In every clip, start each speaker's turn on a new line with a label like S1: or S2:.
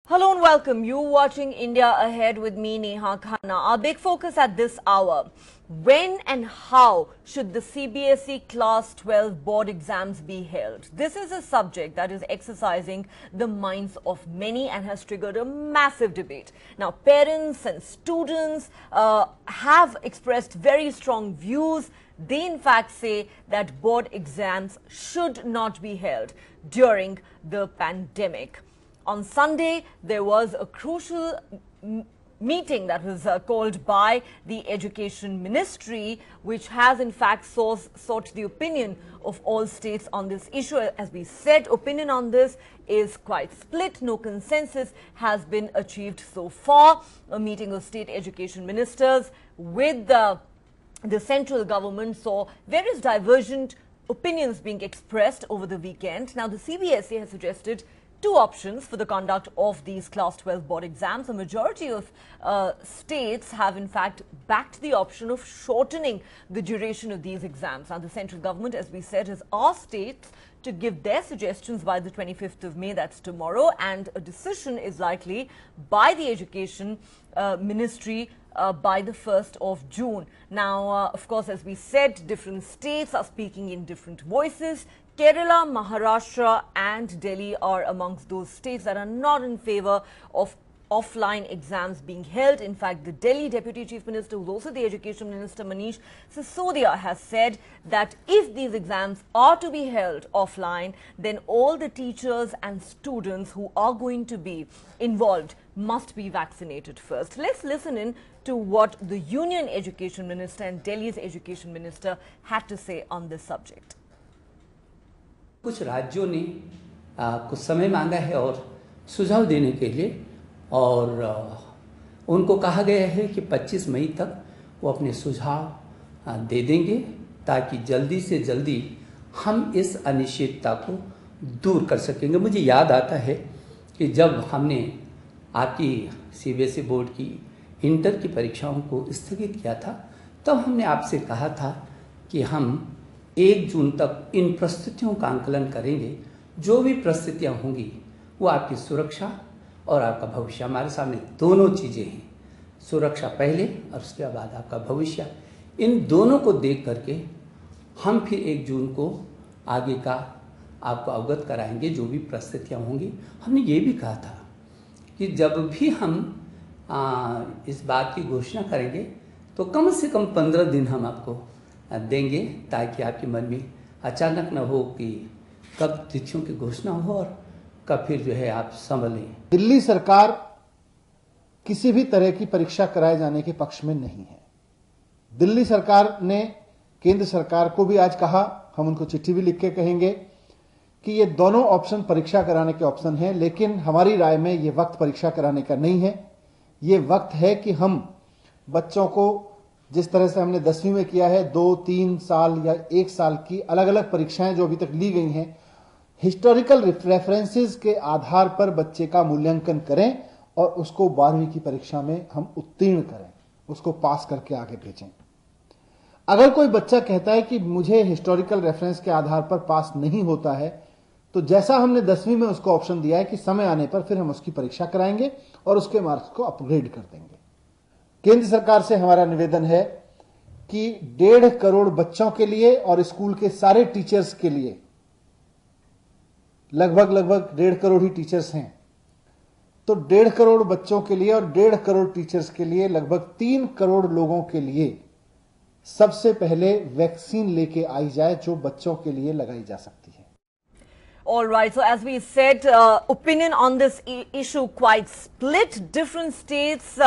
S1: Hello and welcome. You watching India Ahead with me, Neha Khanna. Our big focus at this hour: when and how should the CBSE Class 12 board exams be held? This is a subject that is exercising the minds of many and has triggered a massive debate. Now, parents and students have expressed very strong views. They in fact say that board exams should not be held during the pandemic. On Sunday, there was a crucial meeting that was called by the Education Ministry, which has in fact sought the opinion of all states on this issue. As we said, opinion on this is quite split. No consensus has been achieved so far. A meeting of state education ministers with the central government saw various divergent opinions being expressed over the weekend. Now, the CBSE has suggested two options for the conduct of these Class 12 board exams. A majority of states have in fact backed the option of shortening the duration of these exams. Now, the central government, as we said, has asked states to give their suggestions by the 25th of May, that's tomorrow, and a decision is likely by the Education Ministry by the 1st of June. Now, of course, as we said, different states are speaking in different voices. Kerala, Maharashtra and Delhi are amongst those states that are not in favor of offline exams being held. In fact, the Delhi Deputy Chief Minister, who is also the Education Minister, Manish Sisodia, has said that if these exams are to be held offline, then all the teachers and students who are going to be involved must be vaccinated first. Let's listen in to what the Union Education Minister and Delhi's Education Minister had to say on this subject.
S2: कुछ राज्यों ने कुछ समय मांगा है और सुझाव देने के लिए, और उनको कहा गया है कि 25 मई तक वो अपने सुझाव दे देंगे ताकि जल्दी से जल्दी हम इस अनिश्चितता को दूर कर सकेंगे। मुझे याद आता है कि जब हमने आपकी सीबीएसई बोर्ड की इंटर की परीक्षाओं को स्थगित किया था, तब हमने आपसे कहा था कि हम 1 जून तक इन परिस्थितियों का आंकलन करेंगे। जो भी परिस्थितियां होंगी वो आपकी सुरक्षा और आपका भविष्य, हमारे सामने दोनों चीज़ें हैं, सुरक्षा पहले और उसके बाद आपका भविष्य। इन दोनों को देख करके हम फिर 1 जून को आगे का आपको अवगत कराएंगे जो भी परिस्थितियां होंगी। हमने ये भी कहा था कि जब भी हम इस बात की घोषणा करेंगे तो कम से कम 15 दिन हम आपको देंगे ताकि आपके मन में अचानक न हो कि कब तिथियों की घोषणा हो और कब फिर जो है आप समझ लें।
S3: दिल्ली सरकार किसी भी तरह की परीक्षा कराए जाने के पक्ष में नहीं है। दिल्ली सरकार ने केंद्र सरकार को भी आज कहा, हम उनको चिट्ठी भी लिख के कहेंगे कि ये दोनों ऑप्शन परीक्षा कराने के ऑप्शन हैं, लेकिन हमारी राय में ये वक्त परीक्षा कराने का नहीं है। ये वक्त है कि हम बच्चों को जिस तरह से हमने 10वीं में किया है, 2, 3 साल या 1 साल की अलग अलग परीक्षाएं जो अभी तक ली गई हैं, हिस्टोरिकल रेफरेंसेस के आधार पर बच्चे का मूल्यांकन करें और उसको 12वीं की परीक्षा में हम उत्तीर्ण करें, उसको पास करके आगे भेजें। अगर कोई बच्चा कहता है कि मुझे हिस्टोरिकल रेफरेंस के आधार पर पास नहीं होता है, तो जैसा हमने 10वीं में उसको ऑप्शन दिया है कि समय आने पर फिर हम उसकी परीक्षा कराएंगे और उसके मार्क्स को अपग्रेड कर देंगे। केंद्र सरकार से हमारा निवेदन है कि 1.5 करोड़ बच्चों के लिए और स्कूल के सारे टीचर्स के लिए, लगभग 1.5 करोड़ ही टीचर्स हैं, तो 1.5 करोड़ बच्चों के लिए और 1.5 करोड़ टीचर्स के लिए लगभग 3 करोड़ लोगों के लिए सबसे पहले वैक्सीन लेके आई जाए जो बच्चों के लिए लगाई जा सकती है।
S1: All right. So, as we said, opinion on this issue quite split. Different states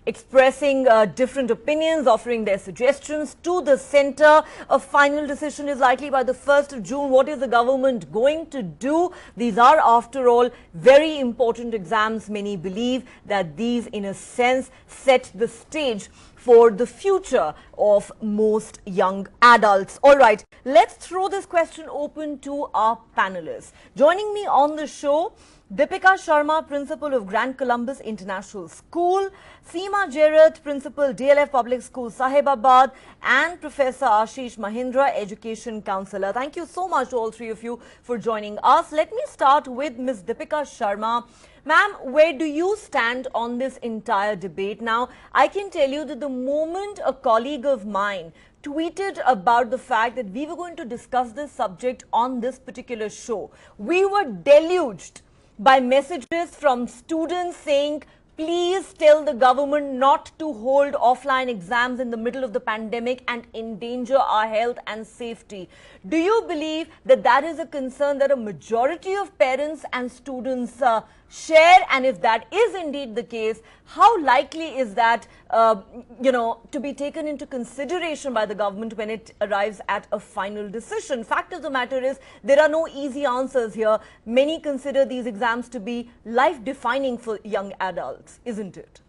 S1: expressing different opinions, offering their suggestions to the centre. A final decision is likely by the 1st of June. What is the government going to do? These are, after all, very important exams. Many believe that these, in a sense, set the stage for the future of most young adults. All right, let's throw this question open to our panelists. Joining me on the show, Deepika Sharma, Principal of Grand Columbus International School, Seema Jairath, Principal, DLF Public School, Sahibabad, and Professor Ashish Mahindra, Education Counsellor. Thank you so much to all three of you for joining us. Let me start with Ms. Deepika Sharma. Ma'am, where do you stand on this entire debate? Now, I can tell you that the moment a colleague of mine tweeted about the fact that we were going to discuss this subject on this particular show, we were deluged by messages from students saying, please tell the government not to hold offline exams in the middle of the pandemic and endanger our health and safety. Do you believe that that is a concern that a majority of parents and students share? And if that is indeed the case, how likely is that, to be taken into consideration by the government when it arrives at a final decision? Fact of the matter is, there are no easy answers here. Many consider these exams to be life-defining for young adults, isn't it?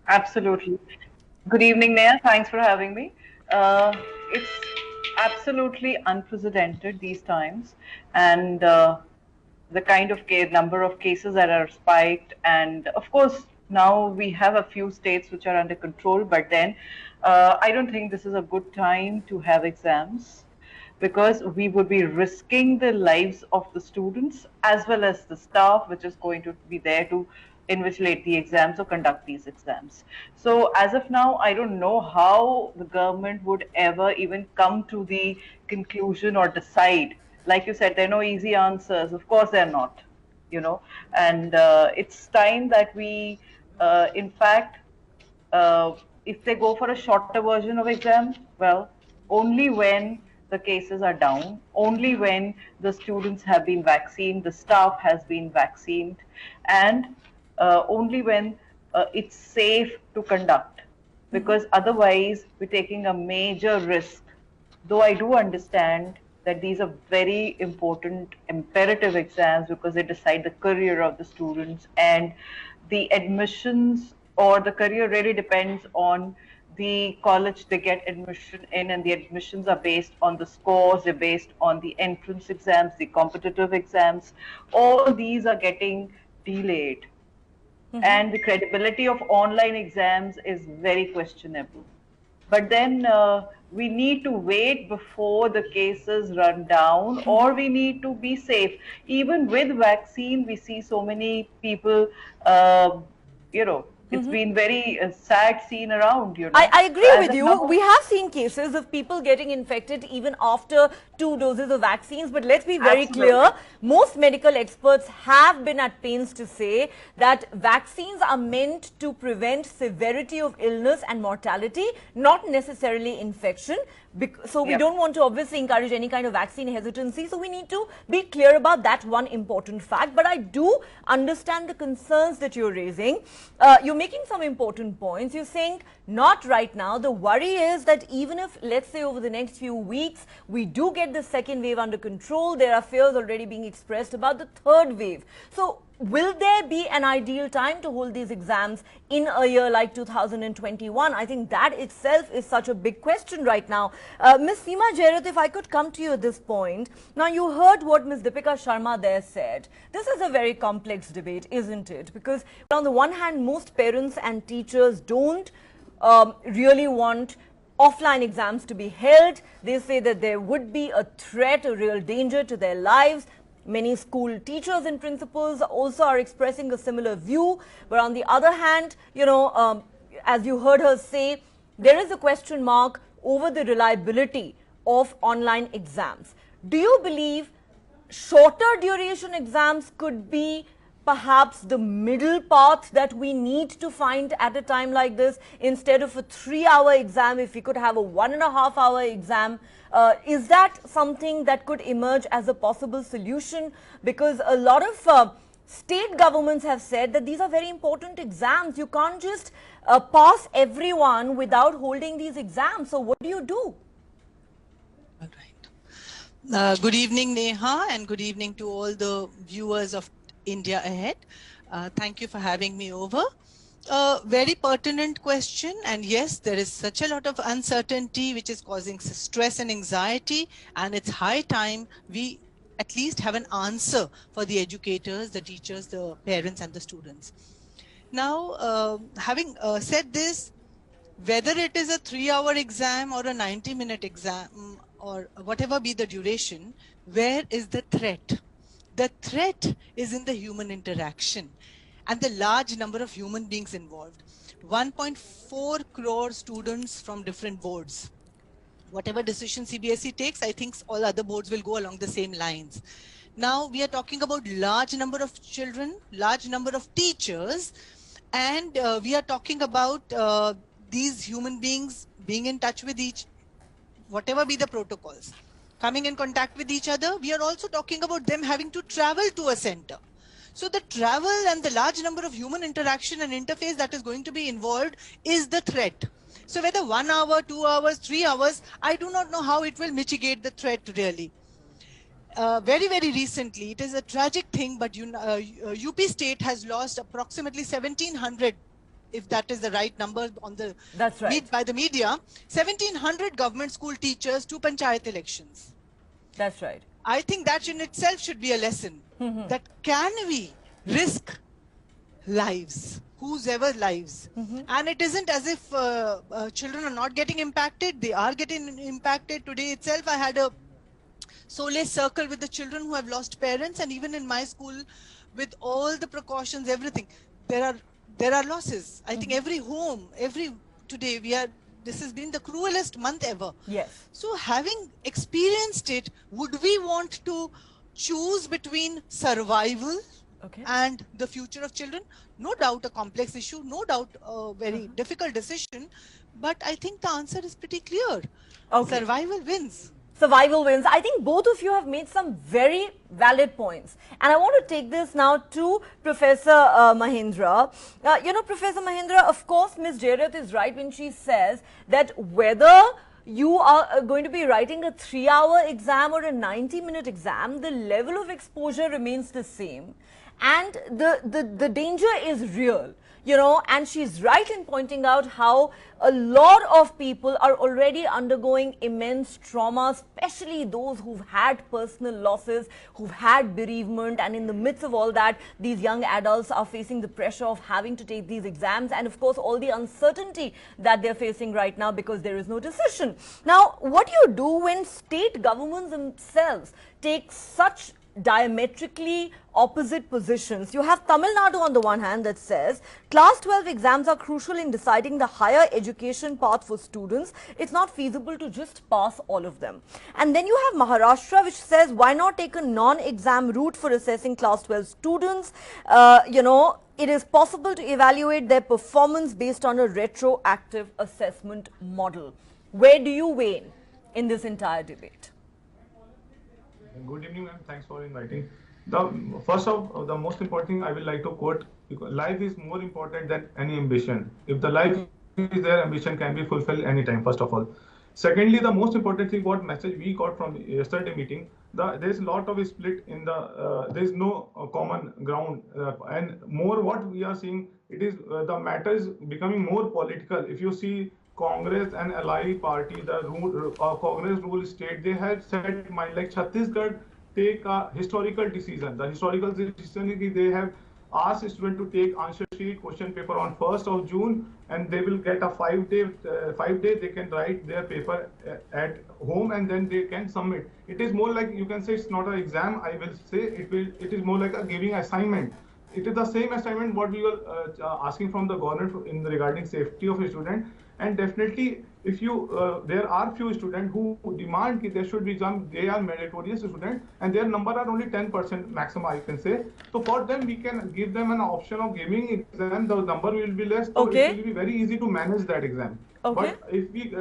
S4: Absolutely. Good evening, Neha. Thanks for having me. It's absolutely unprecedented these times, and the kind of number of cases that are spiked, and of course now we have a few states which are under control, but then I don't think this is a good time to have exams, because we would be risking the lives of the students as well as the staff which is going to be there to invigilate the exams or conduct these exams. So as of now, I don't know how the government would ever even come to the conclusion or decide. Like you said, there are no easy answers. Of course there are not, and it's time that we, in fact, if they go for a shorter version of exam, well, only when the cases are down, only when the students have been vaccinated, the staff has been vaccinated, and only when it's safe to conduct, because otherwise we're taking a major risk. Though I do understand that these are very important, imperative exams because they decide the career of the students, and the admissions or the career really depends on the college they get admission in, and the admissions are based on the scores, they're based on the entrance exams, the competitive exams. All these are getting delayed. And the credibility of online exams is very questionable. But then we need to wait before the cases run down, or we need to be safe. Even with vaccine, we see so many people, it's been very sad scene around,
S1: I agree with you. We have seen cases of people getting infected even after 2 doses of vaccines. But let's be very clear, most medical experts have been at pains to say that vaccines are meant to prevent severity of illness and mortality, not necessarily infection. So we don't want to obviously encourage any kind of vaccine hesitancy. So we need to be clear about that one important fact. But I do understand the concerns that you're raising. You're making some important points. You're saying not right now. The worry is that even if, let's say, over the next few weeks, we do get the second wave under control, there are fears already being expressed about the third wave. So will there be an ideal time to hold these exams in a year like 2021? I think that itself is such a big question right now. Ms. Seema Jairath, if I could come to you at this point. Now, you heard what Ms. Deepika Sharma there said. This is a very complex debate, isn't it? Because on the one hand, most parents and teachers don't really want offline exams to be held. They say that there would be a threat, a real danger to their lives. Many school teachers and principals also are expressing a similar view. But on the other hand, as you heard her say, there is a question mark over the reliability of online exams. Do you believe shorter duration exams could be perhaps the middle path that we need to find at a time like this? Instead of a 3-hour exam, if we could have a 1.5-hour exam, is that something that could emerge as a possible solution? Because a lot of state governments have said that these are very important exams. You can't just pass everyone without holding these exams. So what do you do?
S5: All right. Good evening, Neha, and good evening to all the viewers of India Ahead. Thank you for having me over. Very pertinent question, and yes, there is such a lot of uncertainty which is causing stress and anxiety, and it's high time we at least have an answer for the educators, the teachers, the parents and the students. Now, having said this, whether it is a 3-hour exam or a 90-minute exam or whatever be the duration, where is the threat? The threat is in the human interaction and the large number of human beings involved. 1.4 crore students from different boards. Whatever decision CBSE takes, I think all other boards will go along the same lines. Now we are talking about large number of children, large number of teachers, and we are talking about these human beings being in touch with whatever be the protocols, coming in contact with each other. We are also talking about them having to travel to a center. So the travel and the large number of human interaction and interface that is going to be involved is the threat. So whether 1 hour, 2 hours, 3 hours, I do not know how it will mitigate the threat really. Very, very recently, it is a tragic thing, but UP state has lost approximately 1,700, if that is the right number on the
S1: That's right.
S5: by the media, 1,700 government school teachers to panchayat elections.
S1: That's right.
S5: I think that in itself should be a lesson. That can we risk lives, whose ever lives, and it isn't as if children are not getting impacted. They are getting impacted. Today itself, I had a solace circle with the children who have lost parents, and even in my school, with all the precautions, everything, there are losses. I think every home, today this has been the cruelest month ever.
S1: Yes.
S5: So having experienced it, would we want to choose between survival and the future of children? No doubt a complex issue, no doubt a very difficult decision, but I think the answer is pretty clear. Survival wins.
S1: Survival wins. I think both of you have made some very valid points. And I want to take this now to Professor Mahindra. Professor Mahindra, of course, Ms. Jairath is right when she says that whether you are going to be writing a 3-hour exam or a 90-minute exam, the level of exposure remains the same. And the danger is real. And she's right in pointing out how a lot of people are already undergoing immense trauma, especially those who've had personal losses, who've had bereavement, and in the midst of all that, these young adults are facing the pressure of having to take these exams, and of course all the uncertainty that they're facing right now because there is no decision. Now, what do you do when state governments themselves take such diametrically opposite positions? You have Tamil Nadu on the one hand that says class 12 exams are crucial in deciding the higher education path for students. It's not feasible to just pass all of them. And then you have Maharashtra, which says why not take a non-exam route for assessing class 12 students? It is possible to evaluate their performance based on a retroactive assessment model. Where do you weigh in this entire debate?
S6: Good evening and thanks for inviting. The most important thing I will like to quote: life is more important than any ambition. If the life is there, ambition can be fulfilled anytime, first of all. Secondly, the most important thing, what message we got from yesterday meeting, there is a lot of split in there is no common ground, and more what we are seeing, it is the matter is becoming more political. If you see Congress and ally party, the Congress rule state, they have said mind like Chhattisgarh take a historical decision. The historical decision is they have asked students to take answer sheet question paper on 1st of June, and they will get a 5 day they can write their paper at home, and then they can submit. It is more like, you can say it's not an exam, I will say it is more like a giving assignment. It is the same assignment what we were asking from the government in regarding safety of a student. And definitely, if there are few students who demand that there should be exam, they are meritorious students, and their number are only 10% maximum, I can say. So for them, we can give them an option of giving exam. The number will be less, so it will be very easy to manage that exam. But if we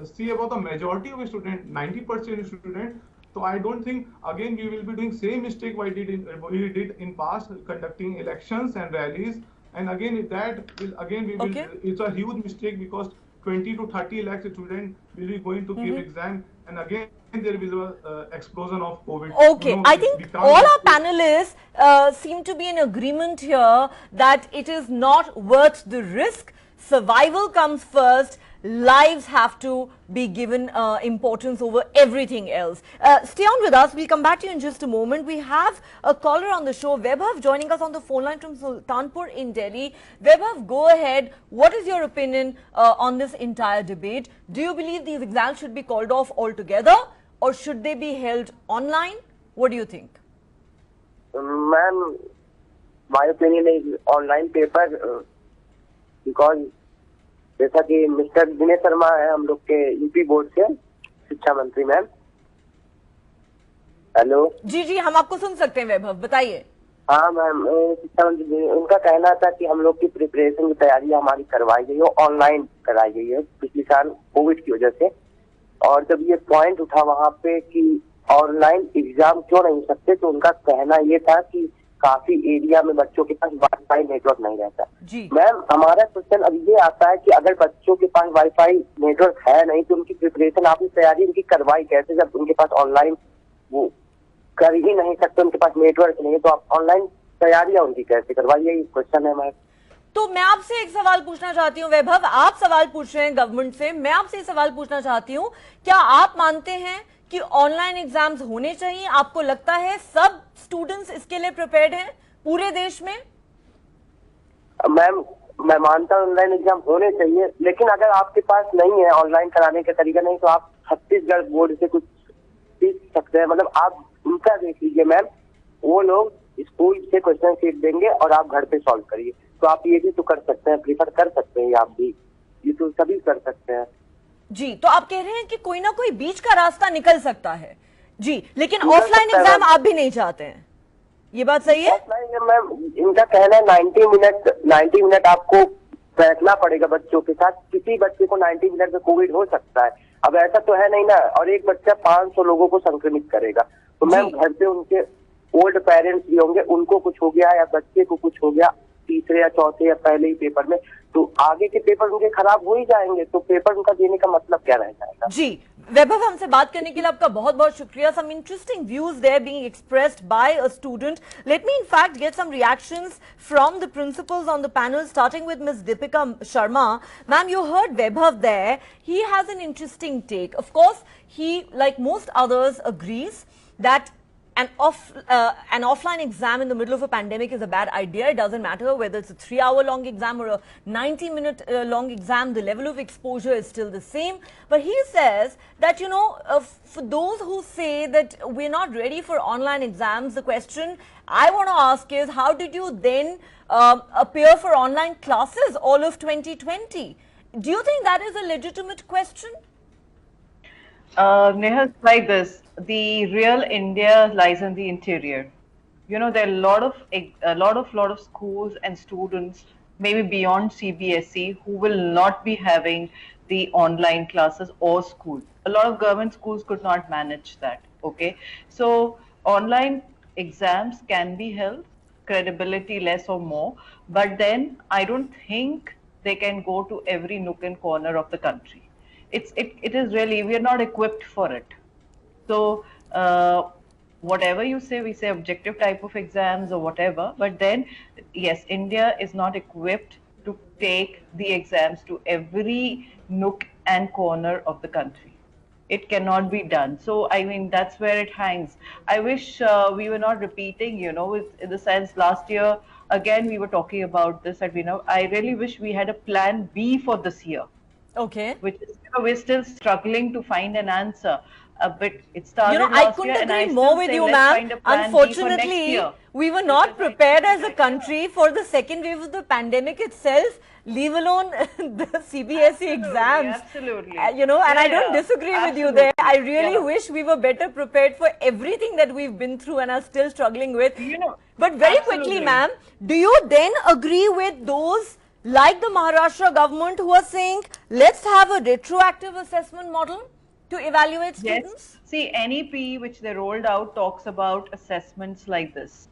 S6: see about the majority of students, 90% students, so I don't think, again, we will be doing same mistake we did in past, conducting elections and rallies. And again, it's a huge mistake because 20 to 30 lakh students will be going to give exam, and again there will be an explosion of COVID.
S1: Okay, I think all our panelists seem to be in agreement here that it is not worth the risk survival comes first. Lives have to be given importance over everything else. Stay on with us. We'll come back to you in just a moment. We have a caller on the show, Vaibhav, joining us on the phone line from Sultanpur in Delhi. Vaibhav, go ahead. What is your opinion on this entire debate? Do you believe these exams should be called off altogether, or should they be held online? What do you think?
S7: Ma'am, my opinion is online paper because जैसा कि mister Dinesh Sharma है हम लोग के UP board से शिक्षा मंत्री ma'am. Hello
S1: जी जी, हम आपको सुन सकते हैं वैभव, बताइए।
S7: हाँ मैम, शिक्षा मंत्री उनका कहना था कि हम लोग की प्रिपरेशन की तैयारी हमारी करवाई गई है, ऑनलाइन कराई गई है पिछले साल कोविड की वजह से। और जब ये पॉइंट उठा वहाँ पे कि ऑनलाइन एग्जाम क्यों नहीं हो सकते, तो उनका कहना ये था कि काफी एरिया में बच्चों के पास वाईफाई नेटवर्क नहीं रहता। मैम, हमारा क्वेश्चन अब ये आता है कि अगर बच्चों के पास वाईफाई नेटवर्क है नहीं तो उनकी प्रिपरेशन, आपने तैयारी उनकी करवाई कैसे जब उनके पास ऑनलाइन वो कर ही नहीं सकते, उनके पास नेटवर्क नहीं है, तो आप ऑनलाइन तैयारियां उनकी कैसे करवाई, यही क्वेश्चन है मैम।
S1: तो मैं आपसे एक सवाल पूछना चाहती हूँ वैभव, आप सवाल पूछ रहे हैं गवर्नमेंट से, मैं आपसे सवाल पूछना चाहती हूँ, क्या आप मानते हैं कि ऑनलाइन एग्जाम्स होने चाहिए? आपको लगता है सब स्टूडेंट्स इसके लिए प्रिपेयर्ड हैं पूरे देश में?
S7: मैम, मैं मानता हूँ ऑनलाइन एग्जाम होने चाहिए, लेकिन अगर आपके पास नहीं है ऑनलाइन कराने का तरीका नहीं, तो आप छत्तीसगढ़ बोर्ड से कुछ सीख सकते हैं। मतलब आप उनका देख लीजिए मैम, वो लोग स्कूल से क्वेश्चन शीट देंगे और आप घर पे सॉल्व करिए, तो आप ये भी तो कर सकते हैं, प्रीफर कर सकते हैं, आप भी, ये तो सभी कर सकते हैं
S1: जी। तो आप कह रहे हैं कि कोई ना कोई बीच का रास्ता निकल सकता है जी, लेकिन ऑफलाइन एग्जाम आप भी नहीं चाहते हैं, ये बात सही है?
S7: ऑफलाइन मैम, इनका कहना है 90 मिनट आपको बैठना पड़ेगा बच्चों के साथ। किसी बच्चे को 90 मिनट में कोविड हो सकता है, अब ऐसा तो है नहीं ना, और एक बच्चा 500 लोगों को संक्रमित करेगा, तो मैम घर पे उनके ओल्ड पेरेंट्स भी होंगे, उनको कुछ हो गया या बच्चे को कुछ हो गया तीसरे या चौथे या पहले ही पेपर में, तो आगे के पेपर उनके खराब हो ही जाएंगे, तो पेपर उनका देने का मतलब क्या रह जाएगा।
S1: जी वैभव, हमसे बात करने के लिए आपका बहुत बहुत शुक्रिया। Some interesting views there being expressed by a student. Let me in fact get some reactions from the principals on the panel, starting with miss Deepika Sharma. Ma'am, you heard Vaibhav there. He has an interesting take. Of course, he, like most others, agrees that an offline exam in the middle of a pandemic is a bad idea. It doesn't matter whether it's a 3-hour long exam or a 90-minute long exam, the level of exposure is still the same. But he says that, you know, for those who say that we're not ready for online exams, the question I want to ask is, how did you then appear for online classes all of 2020? Do you think that is a legitimate question?
S4: Neha, it's like this. The real India lies in the interior. You know, there are a lot of schools and students, maybe beyond CBSE, who will not be having the online classes or school. A lot of government schools could not manage that. Okay, so online exams can be held, credibility less or more, but then I don't think they can go to every nook and corner of the country. It is really, we are not equipped for it. So whatever you say, we say objective type of exams or whatever, but then yes, India is not equipped to take the exams to every nook and corner of the country. It cannot be done. So I mean, that's where it hangs. I wish we were not repeating, you know, in the sense last year again we were talking about this, that I really wish we had a plan B for this year.
S1: Okay.
S4: Which is, we're still struggling to find an answer. But it started
S1: I couldn't agree more with you, ma'am. Unfortunately, we were not prepared as a country for the second wave of the pandemic itself, leave alone the CBSE exams.
S4: Absolutely.
S1: You know, and I don't disagree with you there. I really wish we were better prepared for everything that we've been through and are still struggling with.
S4: You know,
S1: but very quickly, ma'am, do you then agree with those like the Maharashtra government who are saying, let's have a retroactive assessment model to evaluate students?
S4: Yes. See, NEP, which they rolled out, talks about assessments like this.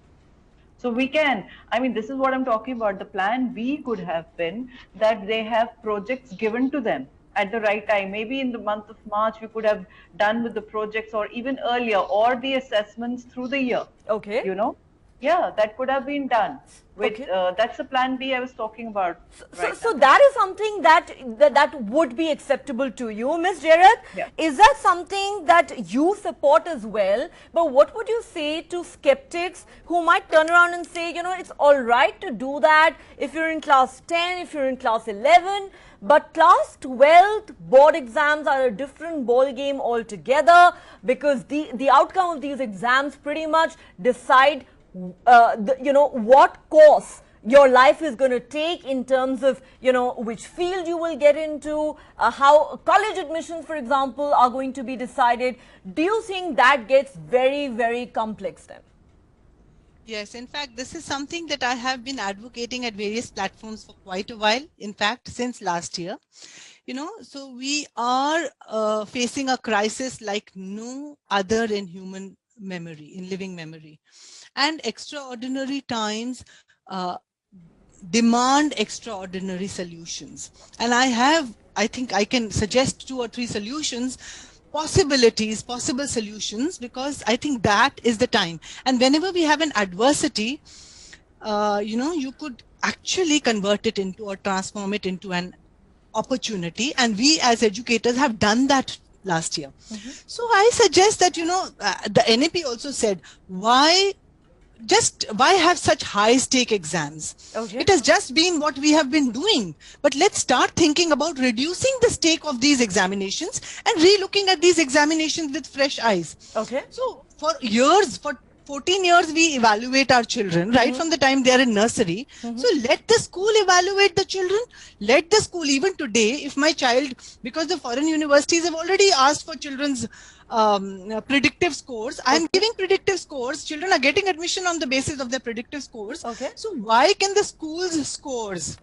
S4: So we can, I mean, this is what I'm talking about. The plan B could have been that they have projects given to them at the right time. Maybe in the month of March, we could have done with the projects, or even earlier, or the assessments through the year.
S1: Okay.
S4: You know? Yeah, that could have been done. With
S1: Okay.
S4: that's the plan B I was talking about.
S1: So that is something that would be acceptable to you, Ms. Jared.
S4: Yeah.
S1: Is that something that you support as well? But what would you say to skeptics who might turn around and say, you know, it's all right to do that if you're in class 10, if you're in class 11, but class 12 board exams are a different ball game altogether, because the outcome of these exams pretty much decide what course your life is going to take in terms of, you know, which field you will get into, how college admissions, for example, are going to be decided. Do you think that gets very, very complex then?
S5: Yes, in fact, this is something that I have been advocating at various platforms for quite a while, in fact, since last year. You know, so we are facing a crisis like no other in human memory, in living memory. And extraordinary times demand extraordinary solutions. And I think I can suggest 2 or 3 solutions, possible solutions, because I think that is the time. And whenever we have an adversity, you could actually convert it into or transform it into an opportunity. And we as educators have done that last year. So I suggest that, the NAP also said, why have such high stake exams?
S1: Okay.
S5: It has just been what we have been doing, but let's start thinking about reducing the stake of these examinations and re-looking at these examinations with fresh eyes.
S1: Okay.
S5: So for 14 years we evaluate our children right from the time they are in nursery. So let the school evaluate the children. Let the school, even today, if my child, because the foreign universities have already asked for children's predictive scores, I am giving predictive scores. Children are getting admission on the basis of their predictive scores.
S1: Okay.
S5: So why can the school's scores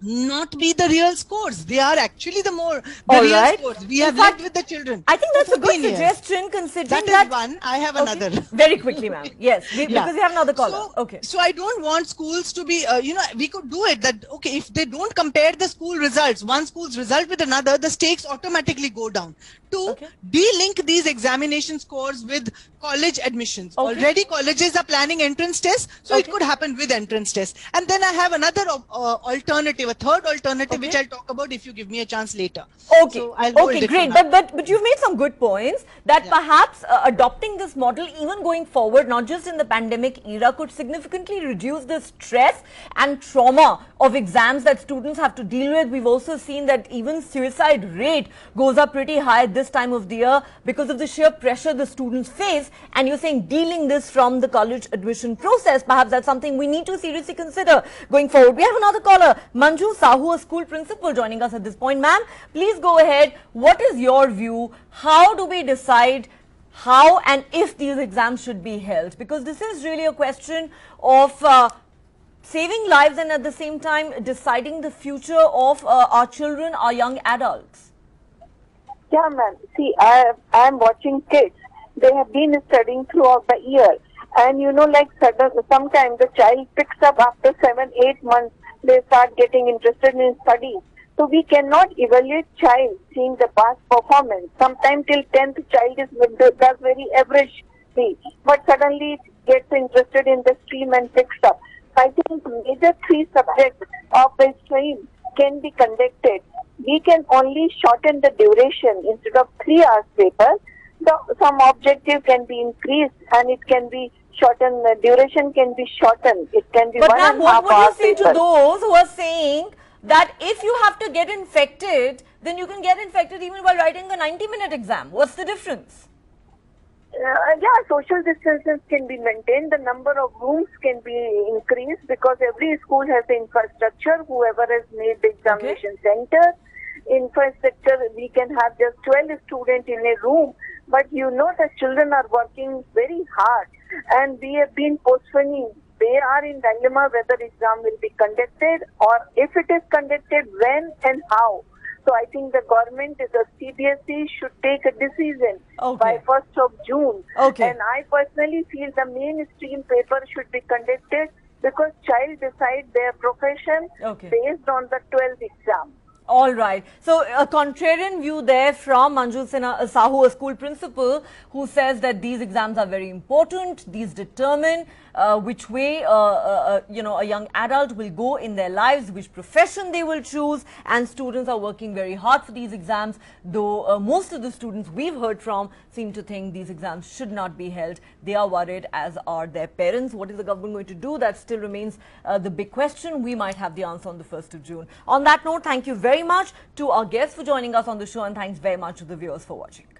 S5: not be the real scores? They are actually the real scores. We have lived with the children.
S1: I think that's a good
S5: 14 years.
S1: suggestion, considering
S5: That is one. I have another.
S1: Very quickly, ma'am. Yes, because we have another caller.
S5: So I don't want schools to be, we could do it that, okay, if they don't compare the school results, one school's result with another, the stakes automatically go down. 2, de-link these examination scores with college admissions. Already colleges are planning entrance tests, so it could happen with entrance tests. And then I have another alternative, a third alternative, which I'll talk about if you give me a chance later.
S1: Okay,
S5: so I'll hold it
S1: great.
S5: for now.
S1: But you've made some good points that perhaps adopting this model, even going forward, not just in the pandemic era, could significantly reduce the stress and trauma of exams that students have to deal with. We've also seen that even suicide rate goes up pretty high this time of the year because of the sheer pressure the students face. And you're saying dealing this from the college admission process, perhaps that's something we need to seriously consider going forward. We have another caller, Manju Sahu, a school principal, joining us at this point. Ma'am, please go ahead. What is your view? How do we decide how and if these exams should be held? Because this is really a question of saving lives and at the same time deciding the future of our children, our young adults.
S8: Yeah, ma'am. See, I am watching kids. They have been studying throughout the year. And sometimes the child picks up after 7-8 months, they start getting interested in studies. So we cannot evaluate child seeing the past performance. Sometimes till 10th child does very averagely, but suddenly gets interested in the stream and picks up. I think major 3 subjects of the stream can be conducted. We can only shorten the duration instead of 3 hours paper. Some objective can be increased and it can be shortened. The duration can be shortened. It can be 1.5 hours.
S1: But what would you say to those who are saying that if you have to get infected, then you can get infected even while writing a 90-minute exam? What's the difference?
S8: Social distances can be maintained. The number of rooms can be increased because every school has the infrastructure. Whoever has made the examination center, infrastructure, we can have just 12 students in a room. But the children are working very hard and we have been postponing. They are in dilemma whether exam will be conducted or if it is conducted, when and how. So I think the government, the CBSE should take a decision by 1st of June. And I personally feel the mainstream paper should be conducted because child decide their profession based on the 12th exam.
S1: All right. So a contrarian view there from Manju Sahu, a school principal, who says that these exams are very important. These determine which way you know, a young adult will go in their lives, which profession they will choose, and students are working very hard for these exams. Though most of the students we've heard from seem to think these exams should not be held. They are worried, as are their parents. What is the government going to do? That still remains the big question. We might have the answer on the 1st of June. On that note, thank you very much to our guests for joining us on the show, and thanks very much to the viewers for watching.